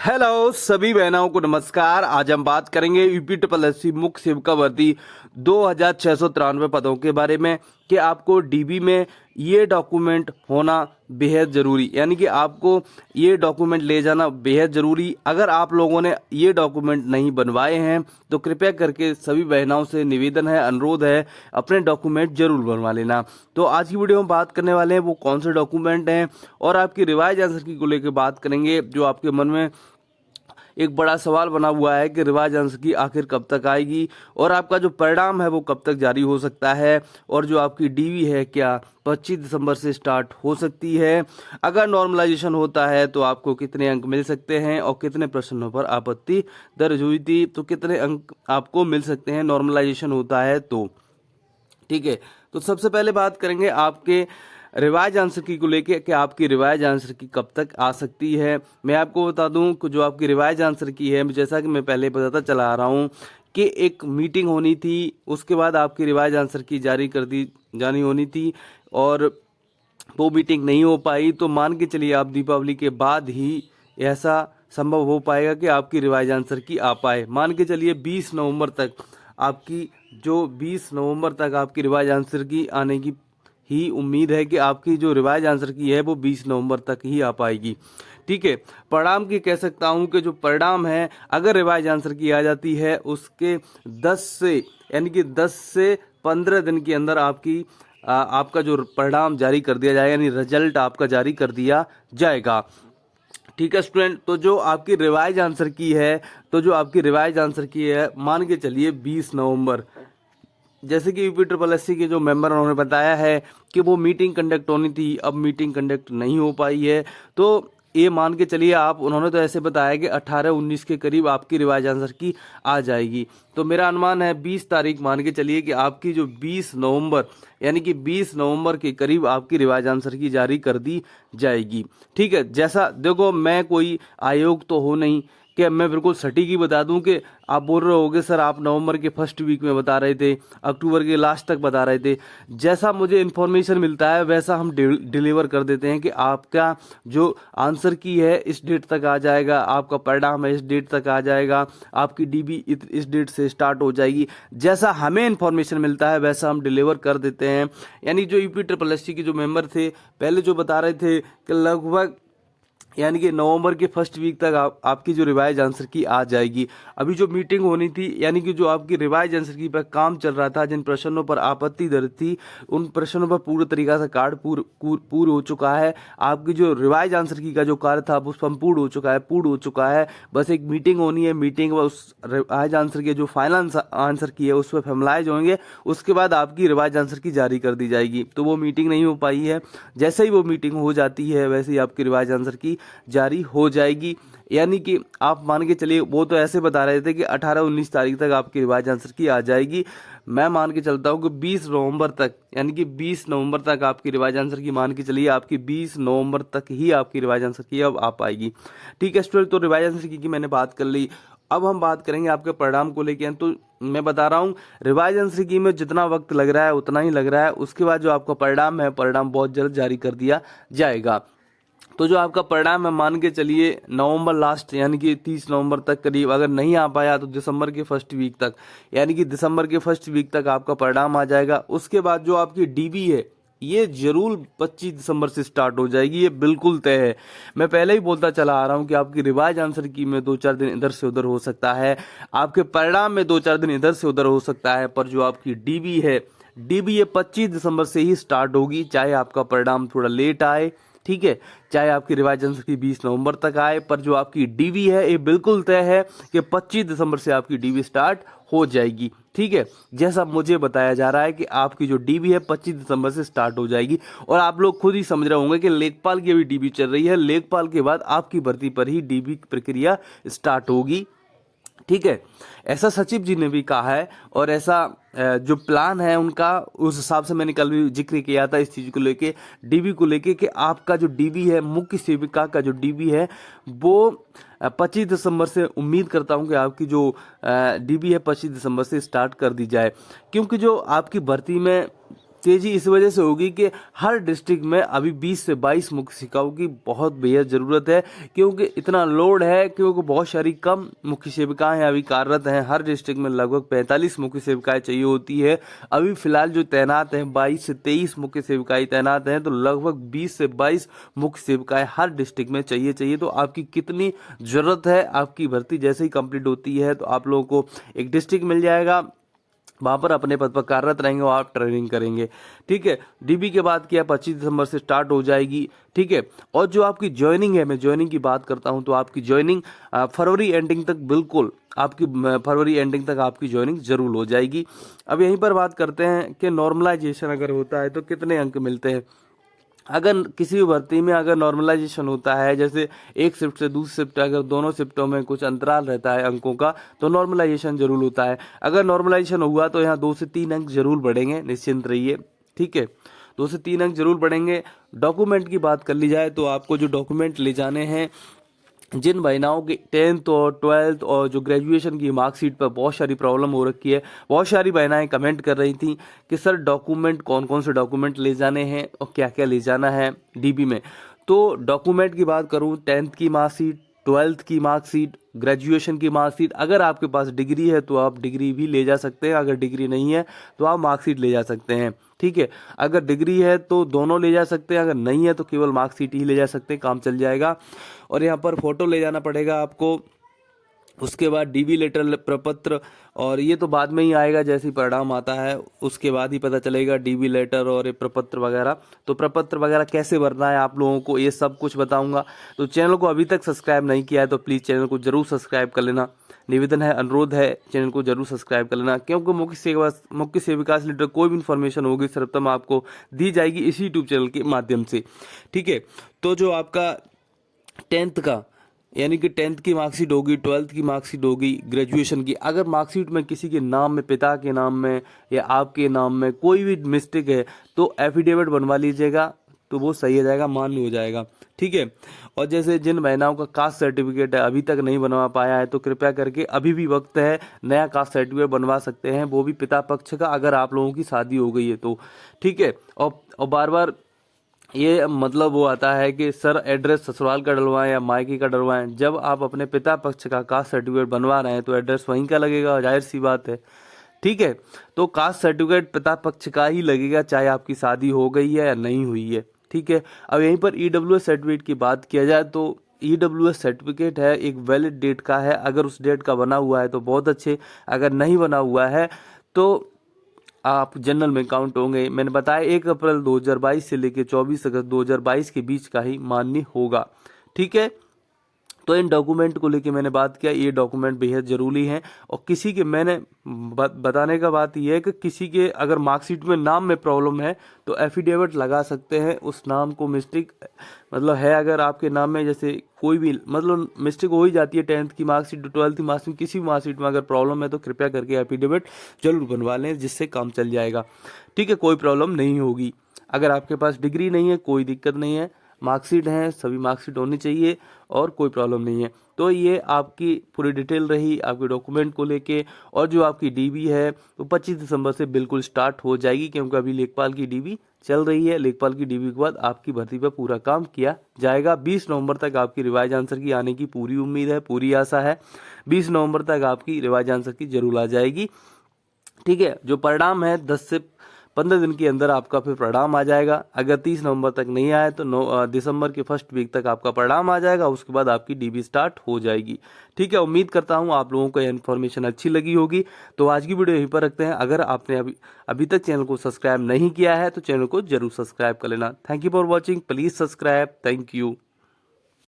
Hello सभी बहनों को नमस्कार। आज हम बात करेंगे यूपी ट्रिपल एस सी मुख्य सेविका भर्ती 2693 पदों के बारे में कि आपको डीबी में ये डॉक्यूमेंट होना बेहद ज़रूरी, यानी कि आपको ये डॉक्यूमेंट ले जाना बेहद ज़रूरी। अगर आप लोगों ने ये डॉक्यूमेंट नहीं बनवाए हैं तो कृपया करके सभी बहनों से निवेदन है, अनुरोध है, अपने डॉक्यूमेंट जरूर बनवा लेना। तो आज की वीडियो में बात करने वाले हैं वो कौन से डॉक्यूमेंट हैं और आपकी रिवाइज आंसर की को लेकर बात करेंगे। जो आपके मन में एक बड़ा सवाल बना हुआ है कि रिवाइज आंसर की आखिर कब तक आएगी और आपका जो परिणाम है वो कब तक जारी हो सकता है, और जो आपकी डीवी है क्या 25 दिसंबर से स्टार्ट हो सकती है। अगर नॉर्मलाइजेशन होता है तो आपको कितने अंक मिल सकते हैं और कितने प्रश्नों पर आपत्ति दर्ज हुई थी तो कितने अंक आपको मिल सकते हैं नॉर्मलाइजेशन होता है तो। ठीक है, तो सबसे पहले बात करेंगे आपके रिवाइज आंसर की को लेके कि आपकी रिवाइज आंसर की कब तक आ सकती है। मैं आपको बता दूं कि जो आपकी रिवाइज आंसर की है, जैसा कि मैं पहले बताता चला आ रहा हूं कि एक मीटिंग होनी थी, उसके बाद आपकी रिवाइज आंसर की जारी कर दी जानी होनी थी और वो मीटिंग नहीं हो पाई। तो मान के चलिए आप दीपावली के बाद ही ऐसा संभव हो पाएगा कि आपकी रिवाइज आंसर की आ पाए। मान के चलिए 20 नवंबर तक आपकी जो 20 नवंबर तक आपकी रिवाइज आंसर की आने की ही उम्मीद है कि आपकी जो रिवाइज आंसर की है वो 20 नवंबर तक ही आ पाएगी। ठीक है, परिणाम की कह सकता हूं कि जो परिणाम है अगर रिवाइज आंसर की आ जाती है उसके 10 से यानी कि 10 से 15 दिन के अंदर आपका जो परिणाम जारी कर दिया जाएगा, यानी रिजल्ट आपका जारी कर दिया जाएगा। ठीक है स्टूडेंट, तो जो आपकी रिवाइज आंसर की है मान के चलिए 20 नवंबर, जैसे कि यूपी ट्रिपल एस सी के जो मेंबर उन्होंने बताया है कि वो मीटिंग कंडक्ट होनी थी, अब मीटिंग कंडक्ट नहीं हो पाई है। तो ये मान के चलिए उन्होंने तो ऐसे बताया कि 18-19 के करीब आपकी रिवाइज आंसर की आ जाएगी। तो मेरा अनुमान है 20 तारीख मान के चलिए कि आपकी जो 20 नवंबर यानी कि 20 नवंबर के करीब आपकी रिवाइज आंसर की जारी कर दी जाएगी। ठीक है, जैसा देखो मैं कोई आयोग तो हो नहीं कि मैं बिल्कुल सटीक ही बता दूं कि आप बोल रहे होगे सर आप नवंबर के फर्स्ट वीक में बता रहे थे, अक्टूबर के लास्ट तक बता रहे थे। जैसा मुझे इन्फॉर्मेशन मिलता है वैसा हम डिलीवर कर देते हैं कि आपका जो आंसर की है इस डेट तक आ जाएगा, आपका परिणाम है इस डेट तक आ जाएगा, आपकी डीबी इस डेट से स्टार्ट हो जाएगी। जैसा हमें इन्फॉर्मेशन मिलता है वैसा हम डिलीवर कर देते हैं। यानी जो यूपी ट्रिपल एस सी के जो मेंबर थे पहले जो बता रहे थे कि लगभग यानी कि नवंबर के फर्स्ट वीक तक आपकी जो रिवाइज आंसर की आ जाएगी। अभी जो मीटिंग होनी थी यानी कि जो आपकी रिवाइज आंसर की पर काम चल रहा था, जिन प्रश्नों पर आपत्ति दर्ज थी उन प्रश्नों पर पूरी तरीका से कार्ड पूर्ण हो चुका है। आपकी जो रिवाइज आंसर की का जो कार्य था वो संपूर्ण हो चुका है, पूर्ण हो चुका है। बस एक मीटिंग होनी है, मीटिंग उस रिवाइज आंसर के जो फाइनल आंसर की है उस पर फैमलाइज होंगे, उसके बाद आपकी रिवाइज आंसर की जारी कर दी जाएगी। तो वो मीटिंग नहीं हो पाई है, जैसे ही वो मीटिंग हो जाती है वैसे ही आपकी रिवाइज आंसर की जारी हो जाएगी। यानी कि आप मान के चलिए वो तो ऐसे बता रहे थे कि 18-19 तारीख तक आपकी रिवाइज आंसर की आ जाएगी। मैं मान के चलता हूं कि 20 नवंबर तक यानी कि 20 नवंबर तक आपकी रिवाइज आंसर की मान के चलिए आपकी 20 नवंबर तक ही आपकी रिवाइज आंसर की अब आ पाएगी। ठीक है स्टूडेंट, तो रिवाइज आंसर की मैंने बात कर ली। अब हम बात करेंगे आपके परिणाम को लेकर। तो मैं बता रहा हूँ रिवाइज आंसर की में जितना वक्त लग रहा है उतना ही लग रहा है, उसके बाद जो आपका परिणाम है परिणाम बहुत जल्द जारी कर दिया जाएगा। तो जो आपका परिणाम है मान के चलिए नवंबर लास्ट यानी कि 30 नवंबर तक करीब, अगर नहीं आ पाया तो दिसंबर के फर्स्ट वीक तक यानी कि दिसंबर के फर्स्ट वीक तक आपका परिणाम आ जाएगा। उसके बाद जो आपकी डीबी है ये जरूर 25 दिसंबर से स्टार्ट हो जाएगी, ये बिल्कुल तय है। मैं पहले ही बोलता चला आ रहा हूं कि आपकी रिवाइज आंसर की में 2-4 दिन इधर से उधर हो सकता है, आपके परिणाम में 2-4 दिन इधर से उधर हो सकता है, पर जो आपकी डीबी है डीबी ये 25 दिसंबर से ही स्टार्ट होगी, चाहे आपका परिणाम थोड़ा लेट आए। ठीक है, चाहे आपकी रिवाइज आंसर की 20 नवंबर तक आए, पर जो आपकी डीबी है ये बिल्कुल तय है कि 25 दिसंबर से आपकी डीबी स्टार्ट हो जाएगी। ठीक है, जैसा मुझे बताया जा रहा है कि आपकी जो डीबी है 25 दिसंबर से स्टार्ट हो जाएगी। और आप लोग खुद ही समझ रहे होंगे कि लेखपाल की अभी डीबी चल रही है, लेखपाल के बाद आपकी भर्ती पर ही डीबी प्रक्रिया स्टार्ट होगी। ठीक है, ऐसा सचिव जी ने भी कहा है और ऐसा जो प्लान है उनका उस हिसाब से मैंने कल भी जिक्र किया था इस चीज को लेके, डीबी को लेके कि आपका जो डीबी है मुख्य सेविका का जो डीबी है वो 25 दिसंबर से उम्मीद करता हूं कि आपकी जो डीबी है 25 दिसंबर से स्टार्ट कर दी जाए, क्योंकि जो आपकी भर्ती में तेजी इस वजह से होगी कि हर डिस्ट्रिक्ट में अभी 20 से 22 मुख्य सेविकाओं की बहुत बेहद ज़रूरत है, क्योंकि इतना लोड है, क्योंकि बहुत सारी कम मुख्य सेविकाएं अभी कार्यरत हैं। हर डिस्ट्रिक्ट में लगभग 45 मुख्य सेविकाएं चाहिए होती है। अभी फिलहाल जो तैनात हैं 22 से 23 मुख्य सेविकाएं तैनात हैं, तो लगभग 20 से 22 मुख्य सेविकाएं हर डिस्ट्रिक्ट में चाहिए। तो आपकी कितनी ज़रूरत है, आपकी भर्ती जैसे ही कंप्लीट होती है तो आप लोगों को एक डिस्ट्रिक्ट मिल जाएगा, वहां पर अपने पद पर कार्यरत रहेंगे और आप ट्रेनिंग करेंगे। ठीक है, डीबी के बाद क्या 25 दिसंबर से स्टार्ट हो जाएगी। ठीक है, और जो आपकी ज्वाइनिंग है, मैं ज्वाइनिंग की बात करता हूं तो आपकी ज्वाइनिंग फरवरी एंडिंग तक, बिल्कुल आपकी फरवरी एंडिंग तक आपकी ज्वाइनिंग जरूर हो जाएगी। अब यहीं पर बात करते हैं कि नॉर्मलाइजेशन अगर होता है तो कितने अंक मिलते हैं। अगर किसी भी भर्ती में अगर नॉर्मलाइजेशन होता है, जैसे एक शिफ्ट से दूसरी शिफ्ट, अगर दोनों शिफ्टों में कुछ अंतराल रहता है अंकों का, तो नॉर्मलाइजेशन जरूर होता है। अगर नॉर्मलाइजेशन हुआ तो यहाँ 2 से 3 अंक जरूर बढ़ेंगे, निश्चिंत रहिए। ठीक है, 2 से 3 अंक जरूर बढ़ेंगे। डॉक्यूमेंट की बात कर ली जाए तो आपको जो डॉक्यूमेंट ले जाने हैं, जिन महिलाओं की 10th और 12th और जो ग्रेजुएशन की मार्कशीट पर बहुत सारी प्रॉब्लम हो रखी है, बहुत सारी महिलाएं कमेंट कर रही थी कि सर डॉक्यूमेंट कौन कौन से डॉक्यूमेंट ले जाने हैं और क्या क्या ले जाना है डीबी में। तो डॉक्यूमेंट की बात करूं, 10th की मार्कशीट, 12th की मार्कशीट, ग्रेजुएशन की मार्कशीट। अगर आपके पास डिग्री है तो आप डिग्री भी ले जा सकते हैं, अगर डिग्री नहीं है तो आप मार्कशीट ले जा सकते हैं। ठीक है, अगर डिग्री है तो दोनों ले जा सकते हैं, अगर नहीं है तो केवल मार्कशीट ही ले जा सकते हैं, काम चल जाएगा। और यहाँ पर फोटो ले जाना पड़ेगा आपको। उसके बाद डीबी लेटर, प्रपत्र, और ये तो बाद में ही आएगा, जैसे ही परिणाम आता है उसके बाद ही पता चलेगा डीबी लेटर और ये प्रपत्र वगैरह। तो प्रपत्र वगैरह कैसे भरना है आप लोगों को, ये सब कुछ बताऊंगा। तो चैनल को अभी तक सब्सक्राइब नहीं किया है तो प्लीज़ चैनल को जरूर सब्सक्राइब कर लेना। निवेदन है, अनुरोध है, चैनल को जरूर सब्सक्राइब कर लेना, क्योंकि मुख्य सेविका से रिलेटेड कोई भी इन्फॉर्मेशन होगी सर्वप्रथम आपको दी जाएगी इसी यूट्यूब चैनल के माध्यम से। ठीक है, तो जो आपका 10th का यानी कि 10th की मार्कशीट होगी, 12th की मार्कशीट होगी, ग्रेजुएशन की, अगर मार्कशीट में किसी के नाम में, पिता के नाम में या आपके नाम में कोई भी मिस्टेक है तो एफिडेविट बनवा लीजिएगा, तो वो सही हो जाएगा, मान्य हो जाएगा। ठीक है, और जैसे जिन महिलाओं का कास्ट सर्टिफिकेट है अभी तक नहीं बनवा पाया है तो कृपया करके अभी भी वक्त है, नया कास्ट सर्टिफिकेट बनवा सकते हैं, वो भी पिता पक्ष का, अगर आप लोगों की शादी हो गई है तो। ठीक है, और बार बार ये मतलब वो आता है कि सर एड्रेस ससुराल का डलवाएं या मायके का डलवाएं। जब आप अपने पिता पक्ष का कास्ट सर्टिफिकेट बनवा रहे हैं तो एड्रेस वहीं का लगेगा, जाहिर सी बात है। ठीक है, तो कास्ट सर्टिफिकेट पिता पक्ष का ही लगेगा, चाहे आपकी शादी हो गई है या नहीं हुई है। ठीक है, अब यहीं पर ईडब्ल्यूएस सर्टिफिकेट की बात किया जाए तो ईडब्ल्यूएस सर्टिफिकेट है, एक वैलिड डेट का है। अगर उस डेट का बना हुआ है तो बहुत अच्छे, अगर नहीं बना हुआ है तो आप जनरल में काउंट होंगे। मैंने बताया 1 अप्रैल 2022 से लेकर 24 अगस्त 2022 के बीच का ही मान्य होगा। ठीक है, तो इन डॉक्यूमेंट को लेके मैंने बात किया, ये डॉक्यूमेंट बेहद जरूरी हैं। और किसी के, मैंने बताने का बात यह है कि किसी के अगर मार्कशीट में नाम में प्रॉब्लम है तो एफिडेविट लगा सकते हैं, उस नाम को मिस्टेक मतलब है अगर आपके नाम में, जैसे कोई भी मतलब मिस्टेक हो ही जाती है 10th की मार्कशीट, 12th की मार्कशीट, किसी भी मार्कशीट में अगर प्रॉब्लम है तो कृपया करके एफिडेविट जरूर बनवा लें, जिससे काम चल जाएगा। ठीक है, कोई प्रॉब्लम नहीं होगी। अगर आपके पास डिग्री नहीं है कोई दिक्कत नहीं है, मार्कशीट हैं, सभी मार्कशीट होनी चाहिए और कोई प्रॉब्लम नहीं है। तो ये आपकी पूरी डिटेल रही आपके डॉक्यूमेंट को लेके। और जो आपकी डीबी है वो 25 दिसंबर से बिल्कुल स्टार्ट हो जाएगी, क्योंकि अभी लेखपाल की डीबी चल रही है। लेखपाल की डीबी के बाद आपकी भर्ती पर पूरा काम किया जाएगा। 20 नवंबर तक आपकी रिवाइज आंसर की आने की पूरी उम्मीद है, पूरी आशा है। 20 नवंबर तक आपकी रिवाइज आंसर की जरूर आ जाएगी। ठीक है, जो परिणाम है 10 से 15 दिन के अंदर आपका फिर परिणाम आ जाएगा। अगर 30 नवंबर तक नहीं आया तो दिसंबर के फर्स्ट वीक तक आपका परिणाम आ जाएगा, उसके बाद आपकी डीबी स्टार्ट हो जाएगी। ठीक है, उम्मीद करता हूं आप लोगों को यह इन्फॉर्मेशन अच्छी लगी होगी। तो आज की वीडियो यहीं पर रखते हैं। अगर आपने अभी तक चैनल को सब्सक्राइब नहीं किया है तो चैनल को जरूर सब्सक्राइब कर लेना। Thank you for watching, please subscribe. Thank you.